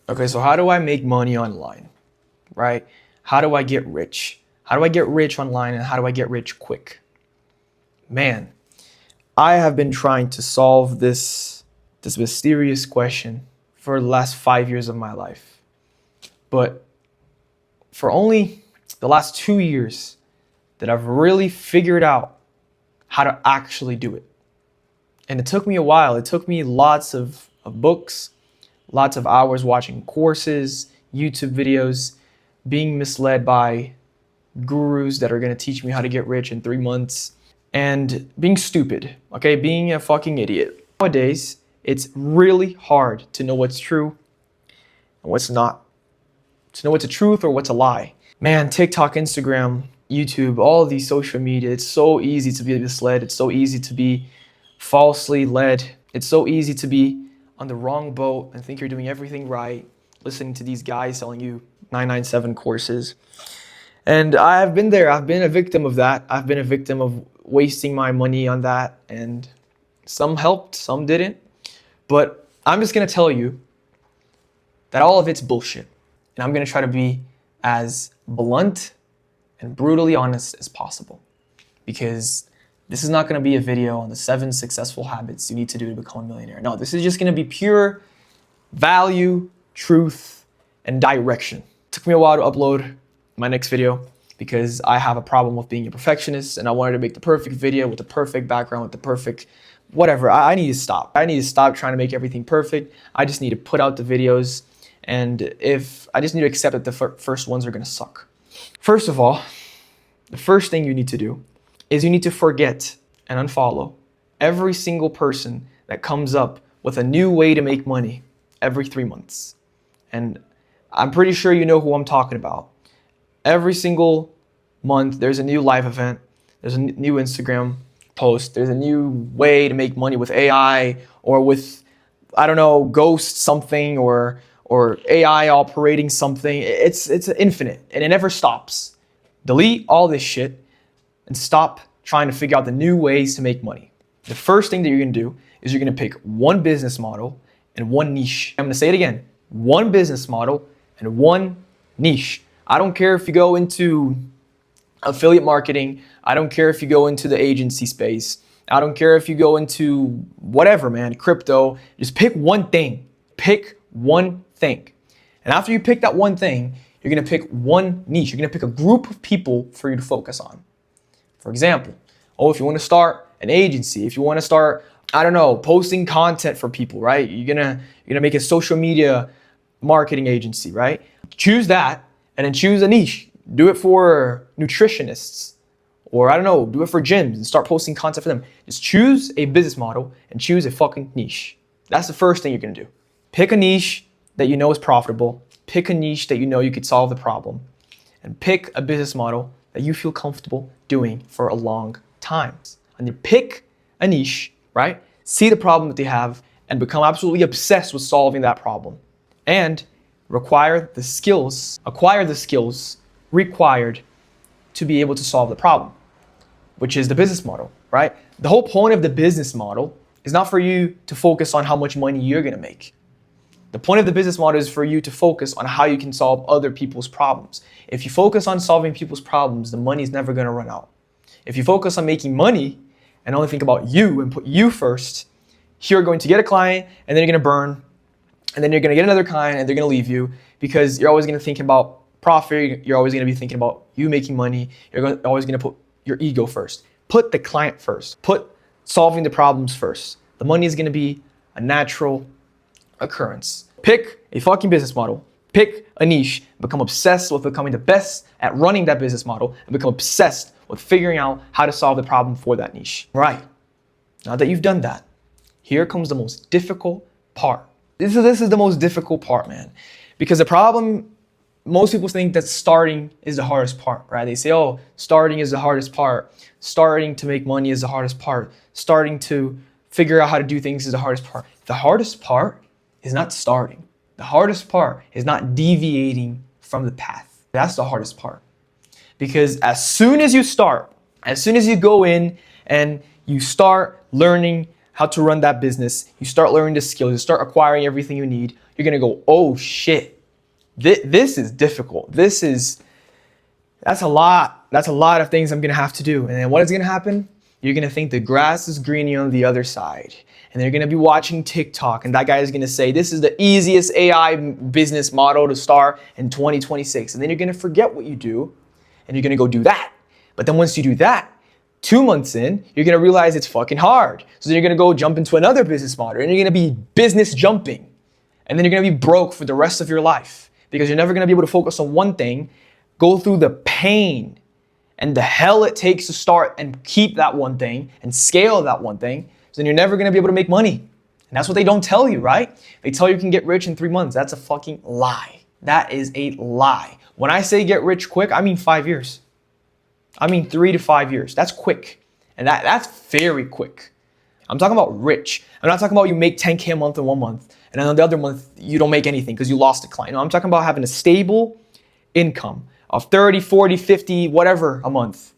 Okay, so how do I make money online, right? How do I get rich? How do I get rich online and how do I get rich quick? Man, I have been trying to solve this mysterious question for the last 5 years of my life. But for only the last 2 years that I've really figured out how to actually do it. And it took me a while. It took me lots of books, lots of hours watching courses, YouTube videos, being misled by gurus that are going to teach me how to get rich in 3 months, and being stupid, okay? Being a fucking idiot. Nowadays, it's really hard to know what's true and what's not, to know what's a truth or what's a lie. Man, TikTok, Instagram, YouTube, all of these social media, it's so easy to be misled. It's so easy to be falsely led. It's so easy to be on the wrong boat and think you're doing everything right, listening to these guys selling you 997 courses. And I've been there. I've been a victim of that. I've been a victim of wasting my money on that. And some helped, some didn't. But I'm just going to tell you that all of it's bullshit. And I'm going to try to be as blunt and brutally honest as possible. Because this is not going to be a video on the 7 successful habits you need to do to become a millionaire. No, this is just going to be pure value, truth, and direction. It took me a while to upload my next video because I have a problem with being a perfectionist and I wanted to make the perfect video with the perfect background, with the perfect whatever. I need to stop. I need to stop trying to make everything perfect. I just need to put out the videos, and if I just need to accept that the first ones are going to suck. First of all, the first thing you need to do is you need to forget and unfollow every single person that comes up with a new way to make money every 3 months. And I'm pretty sure you know who I'm talking about. Every single month, there's a new live event, there's a new Instagram post, there's a new way to make money with AI or with, I don't know, ghost something or AI operating something. It's infinite and it never stops. Delete all this shit and stop trying to figure out the new ways to make money. The first thing that you're gonna do is you're gonna pick one business model and one niche. I'm gonna say it again, one business model and one niche. I don't care if you go into affiliate marketing. I don't care if you go into the agency space. I don't care if you go into whatever, man, crypto. Just pick one thing. Pick one thing. And after you pick that one thing, you're gonna pick one niche. You're gonna pick a group of people for you to focus on. For example, if you wanna start an agency, if you wanna start, I don't know, posting content for people, right? You're gonna make a social media marketing agency, right? Choose that. And then choose a niche. Do it for nutritionists, or I don't know, do it for gyms and start posting content for them. Just choose a business model and choose a fucking niche. That's the first thing you're gonna do. Pick a niche that you know is profitable. Pick a niche that you know you could solve the problem. And pick a business model that you feel comfortable doing for a long time. And you pick a niche, right? See the problem that they have and become absolutely obsessed with solving that problem. And acquire the skills required to be able to solve the problem, which is the business model, right? The whole point of the business model is not for you to focus on how much money you're gonna make. The point of the business model is for you to focus on how you can solve other people's problems. If you focus on solving people's problems, the money is never gonna run out. If you focus on making money and only think about you and put you first, you're going to get a client and then you're gonna burn. And then you're gonna get another client and they're gonna leave you because you're always gonna think about profit. You're always gonna be thinking about you making money. Always gonna put your ego first. Put the client first. Put solving the problems first. The money is gonna be a natural occurrence. Pick a fucking business model. Pick a niche. Become obsessed with becoming the best at running that business model and become obsessed with figuring out how to solve the problem for that niche. Right. Now that you've done that, here comes the most difficult part. This is the most difficult part, man. Because the problem, most people think that starting is the hardest part, right? They say, oh, starting is the hardest part. Starting to make money is the hardest part. Starting to figure out how to do things is the hardest part. The hardest part is not starting. The hardest part is not deviating from the path. That's the hardest part. Because as soon as you start, as soon as you go in and you start learning how to run that business, you start learning the skills, you start acquiring everything you need, you're going to go, oh shit, this is difficult. That's a lot. That's a lot of things I'm going to have to do. And then what is going to happen? You're going to think the grass is greener on the other side. And you're going to be watching TikTok, and that guy is going to say, this is the easiest AI business model to start in 2026. And then you're going to forget what you do, and you're going to go do that. But then once you do that, 2 months in, you're going to realize it's fucking hard. So then you're going to go jump into another business model, and you're going to be business jumping. And then you're going to be broke for the rest of your life because you're never going to be able to focus on one thing, go through the pain and the hell it takes to start and keep that one thing and scale that one thing. So then you're never going to be able to make money. And that's what they don't tell you, right? They tell you can get rich in 3 months. That's a fucking lie. That is a lie. When I say get rich quick, I mean 5 years. I mean 3 to 5 years. That's quick. And that's very quick. I'm talking about rich. I'm not talking about you make 10K a month in 1 month, and then the other month you don't make anything because you lost a client. No, I'm talking about having a stable income of 30, 40, 50, whatever a month.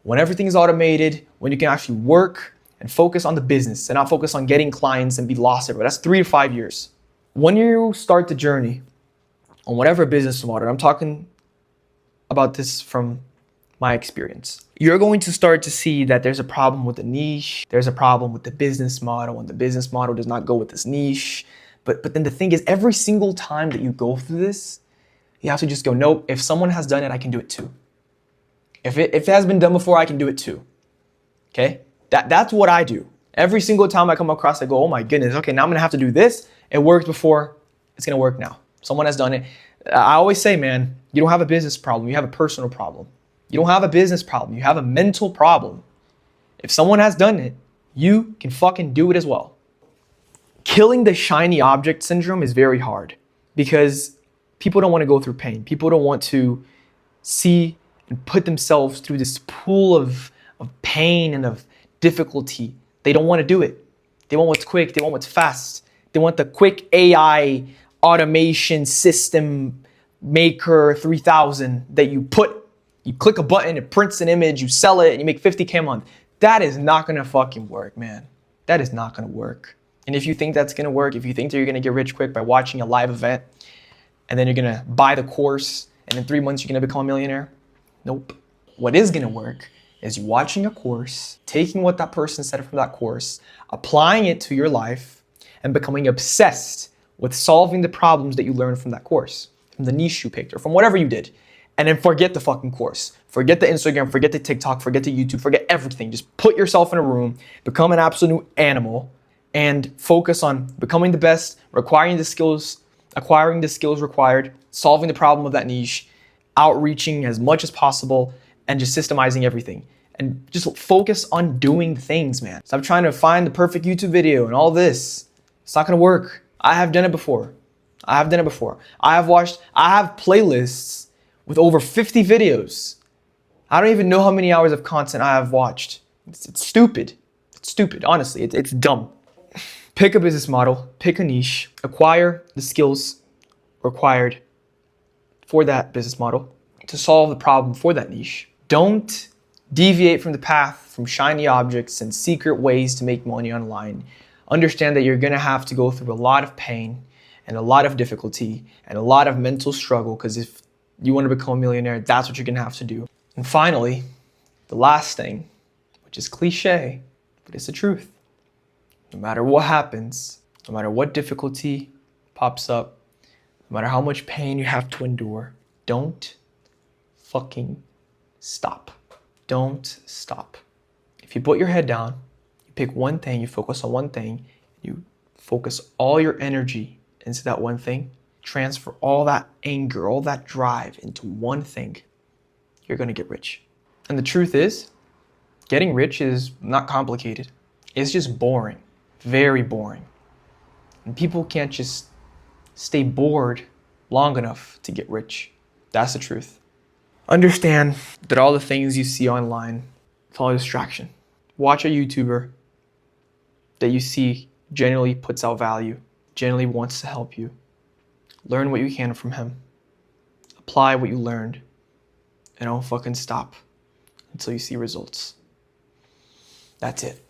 When everything's automated, when you can actually work and focus on the business and not focus on getting clients and be lost everywhere. That's 3 to 5 years. When you start the journey on whatever business model, I'm talking about this from my experience. You're going to start to see that there's a problem with the niche. There's a problem with the business model, and the business model does not go with this niche. But then the thing is, every single time that you go through this, you have to just go, nope, if someone has done it, I can do it too. If it has been done before, I can do it too. Okay? That's what I do. Every single time I come across, I go, oh my goodness, okay, now I'm gonna have to do this. It worked before, it's gonna work now. Someone has done it. I always say, man, you don't have a business problem, you have a personal problem. You don't have a business problem, you have a mental problem. If someone has done it, you can fucking do it as well. Killing the shiny object syndrome is very hard because people don't want to go through pain. People don't want to see and put themselves through this pool of pain and of difficulty. They don't want to do it. They want what's quick. They want what's fast. They want the quick AI automation system maker 3000 that you click a button, it prints an image, you sell it, and you make 50K a month. That is not going to fucking work, man. That is not going to work. And if you think that's going to work, if you think that you're going to get rich quick by watching a live event, and then you're going to buy the course, and in 3 months you're going to become a millionaire, nope. What is going to work is you watching a course, taking what that person said from that course, applying it to your life, and becoming obsessed with solving the problems that you learned from that course, from the niche you picked, or from whatever you did. And then forget the fucking course. Forget the Instagram, forget the TikTok, forget the YouTube, forget everything. Just put yourself in a room, become an absolute animal, and focus on becoming the best, acquiring the skills required, solving the problem of that niche, outreaching as much as possible, and just systemizing everything. And just focus on doing things, man. Stop trying to find the perfect YouTube video and all this. It's not gonna work. I have done it before. I have playlists with over 50 videos. I don't even know how many hours of content I have watched. It's stupid. It's stupid, honestly. It's dumb. Pick a business model, pick a niche, acquire the skills required for that business model to solve the problem for that niche. Don't deviate from the path from shiny objects and secret ways to make money online. Understand that you're gonna have to go through a lot of pain and a lot of difficulty and a lot of mental struggle, because if you want to become a millionaire, that's what you're gonna have to do. And finally, the last thing, which is cliche, but it's the truth. No matter what happens, no matter what difficulty pops up, no matter how much pain you have to endure, don't fucking stop. Don't stop. If you put your head down, you pick one thing, you focus on one thing, you focus all your energy into that one thing, transfer all that anger, all that drive into one thing, you're gonna get rich. And the truth is, getting rich is not complicated. It's just boring, very boring. And people can't just stay bored long enough to get rich. That's the truth. Understand that all the things you see online, it's all a distraction. Watch a YouTuber that you see generally puts out value, generally wants to help you. Learn what you can from him. Apply what you learned. And don't fucking stop until you see results. That's it.